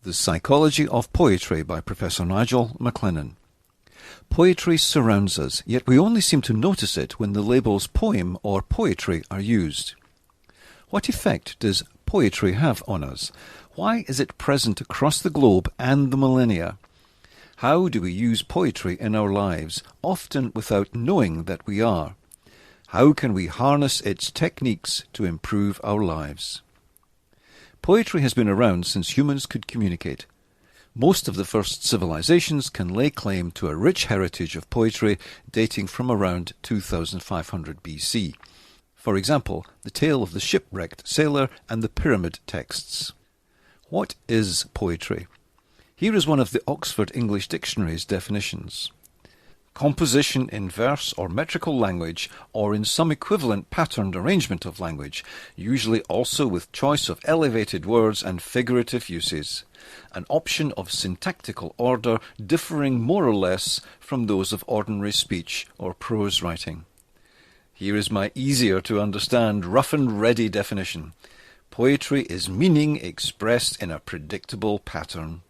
The Psychology of Poetry by Professor Nigel MacLennan. Poetry surrounds us, yet we only seem to notice it when the labels poem or poetry are used. What effect does poetry have on us? Why is it present across the globe and the millennia? How do we use poetry in our lives, often without knowing that we are? How can we harness its techniques to improve our lives? Poetry has been around since humans could communicate. Most of the first civilizations can lay claim to a rich heritage of poetry dating from around 2500 BC. For example, the tale of the shipwrecked sailor and the pyramid texts. What is poetry? Here is one of the Oxford English Dictionary's definitions. Composition in verse or metrical language, or in some equivalent patterned arrangement of language, usually also with choice of elevated words and figurative uses. An option of syntactical order differing more or less from those of ordinary speech or prose writing. Here is my easier to understand, rough and ready definition. Poetry is meaning expressed in a predictable pattern.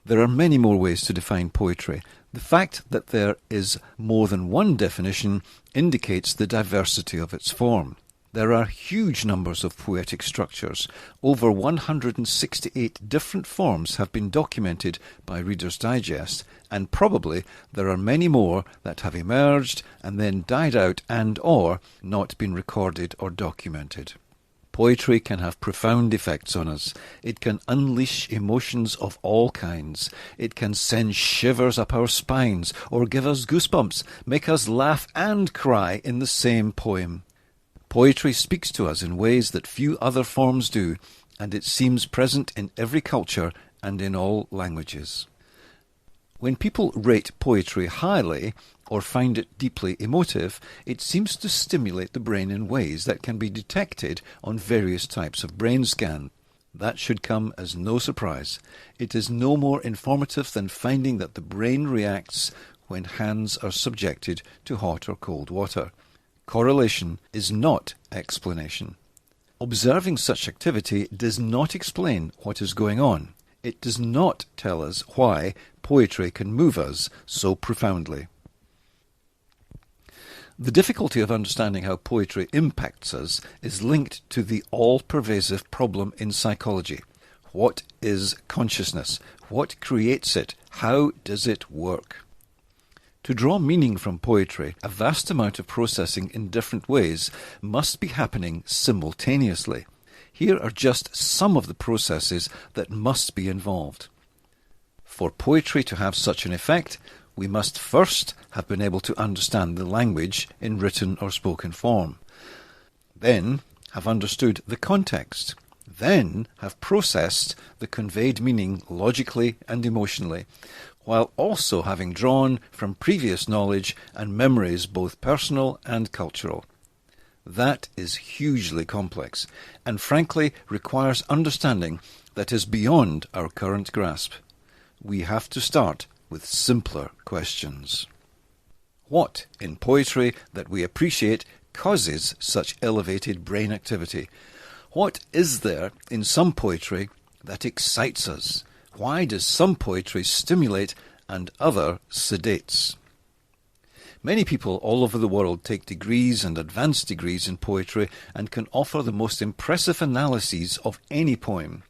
There are many more ways to define poetry. The fact that there is more than one definition indicates the diversity of its form. There are huge numbers of poetic structures. Over 168 different forms have been documented by Reader's Digest, and probably there are many more that have emerged and then died out and/or not been recorded or documented. Poetry can have profound effects on us. It can unleash emotions of all kinds. It can send shivers up our spines or give us goosebumps, make us laugh and cry in the same poem. Poetry speaks to us in ways that few other forms do, and it seems present in every culture and in all languages. When people rate poetry highly, or find it deeply emotive, it seems to stimulate the brain in ways that can be detected on various types of brain scan. That should come as no surprise. It is no more informative than finding that the brain reacts when hands are subjected to hot or cold water. Correlation is not explanation. Observing such activity does not explain what is going on. It does not tell us why poetry can move us so profoundly. The difficulty of understanding how poetry impacts us is linked to the all-pervasive problem in psychology. What is consciousness? What creates it? How does it work? To draw meaning from poetry, a vast amount of processing in different ways must be happening simultaneously. Here are just some of the processes that must be involved. For poetry to have such an effect, we must first have been able to understand the language in written or spoken form. Then have understood the context. Then have processed the conveyed meaning logically and emotionally, while also having drawn from previous knowledge and memories both personal and cultural. That is hugely complex, and frankly requires understanding that is beyond our current grasp. We have to start with simpler questions. What in poetry that we appreciate causes such elevated brain activity? What is there in some poetry that excites us? Why does some poetry stimulate and other sedates? Many people all over the world take degrees and advanced degrees in poetry and can offer the most impressive analyses of any poem.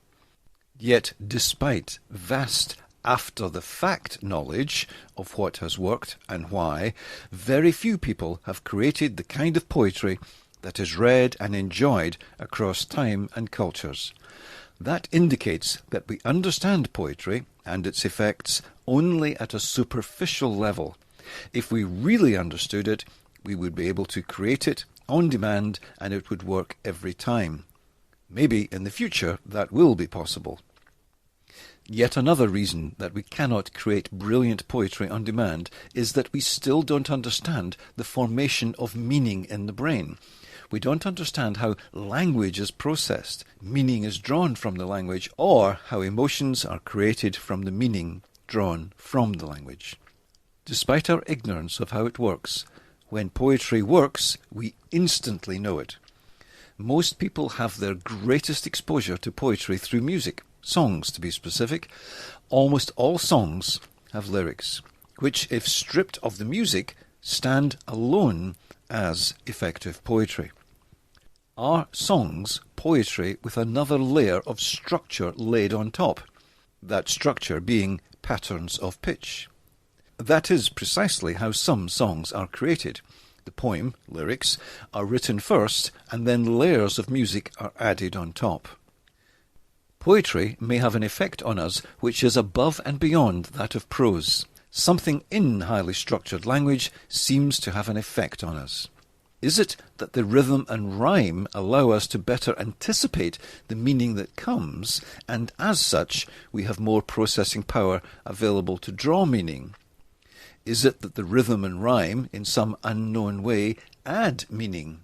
Yet, despite vast after-the-fact knowledge of what has worked and why, very few people have created the kind of poetry that is read and enjoyed across time and cultures. That indicates that we understand poetry and its effects only at a superficial level. If we really understood it, we would be able to create it on demand and it would work every time. Maybe in the future that will be possible. Yet another reason that we cannot create brilliant poetry on demand is that we still don't understand the formation of meaning in the brain. We don't understand how language is processed, meaning is drawn from the language, or how emotions are created from the meaning drawn from the language. Despite our ignorance of how it works, when poetry works, we instantly know it. Most people have their greatest exposure to poetry through music. songs to be specific, almost all songs have lyrics, which, if stripped of the music, stand alone as effective poetry. Are songs poetry with another layer of structure laid on top, that structure being patterns of pitch? That is precisely how some songs are created. The poem, lyrics, are written first, and then layers of music are added on top. Poetry may have an effect on us which is above and beyond that of prose. Something in highly structured language seems to have an effect on us. Is it that the rhythm and rhyme allow us to better anticipate the meaning that comes, and as such we have more processing power available to draw meaning? Is it that the rhythm and rhyme, in some unknown way, add meaning?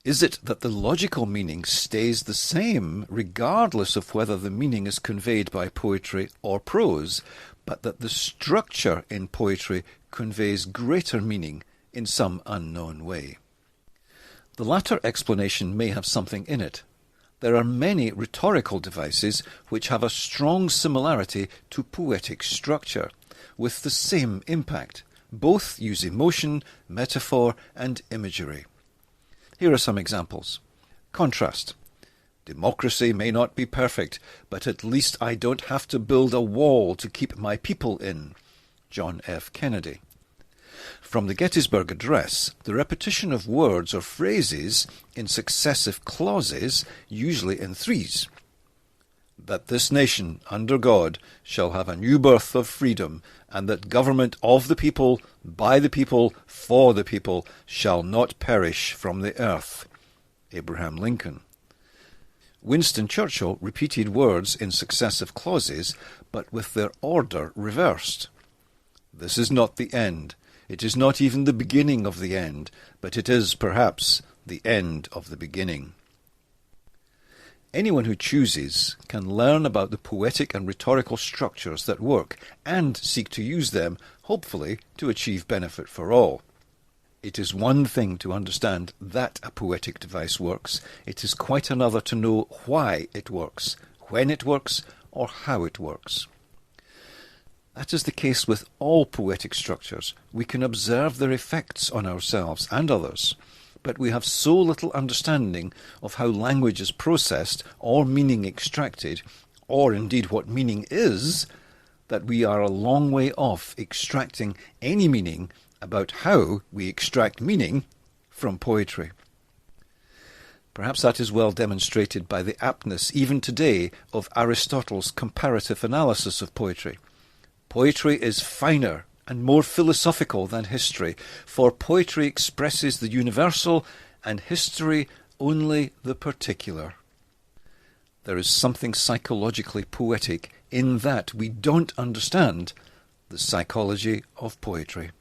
Is it that the logical meaning stays the same regardless of whether the meaning is conveyed by poetry or prose, but that the structure in poetry conveys greater meaning in some unknown way? The latter explanation may have something in it. There are many rhetorical devices which have a strong similarity to poetic structure, with the same impact. Both use emotion, metaphor, and imagery. Here are some examples. Contrast. Democracy may not be perfect, but at least I don't have to build a wall to keep my people in. John F. Kennedy. From the Gettysburg Address, the repetition of words or phrases in successive clauses, usually in threes. That this nation, under God, shall have a new birth of freedom, and that government of the people, by the people, for the people, shall not perish from the earth. Abraham Lincoln. Winston Churchill repeated words in successive clauses, but with their order reversed. This is not the end. It is not even the beginning of the end, but it is, perhaps, the end of the beginning. Anyone who chooses can learn about the poetic and rhetorical structures that work and seek to use them, hopefully, to achieve benefit for all. It is one thing to understand that a poetic device works. It is quite another to know why it works, when it works, or how it works. That is the case with all poetic structures. We can observe their effects on ourselves and others, but we have so little understanding of how language is processed or meaning extracted, or indeed what meaning is, that we are a long way off extracting any meaning about how we extract meaning from poetry. Perhaps that is well demonstrated by the aptness, even today, of Aristotle's comparative analysis of poetry. Poetry is finer and more philosophical than history, for poetry expresses the universal and history only the particular. There is something psychologically poetic in that we don't understand the psychology of poetry.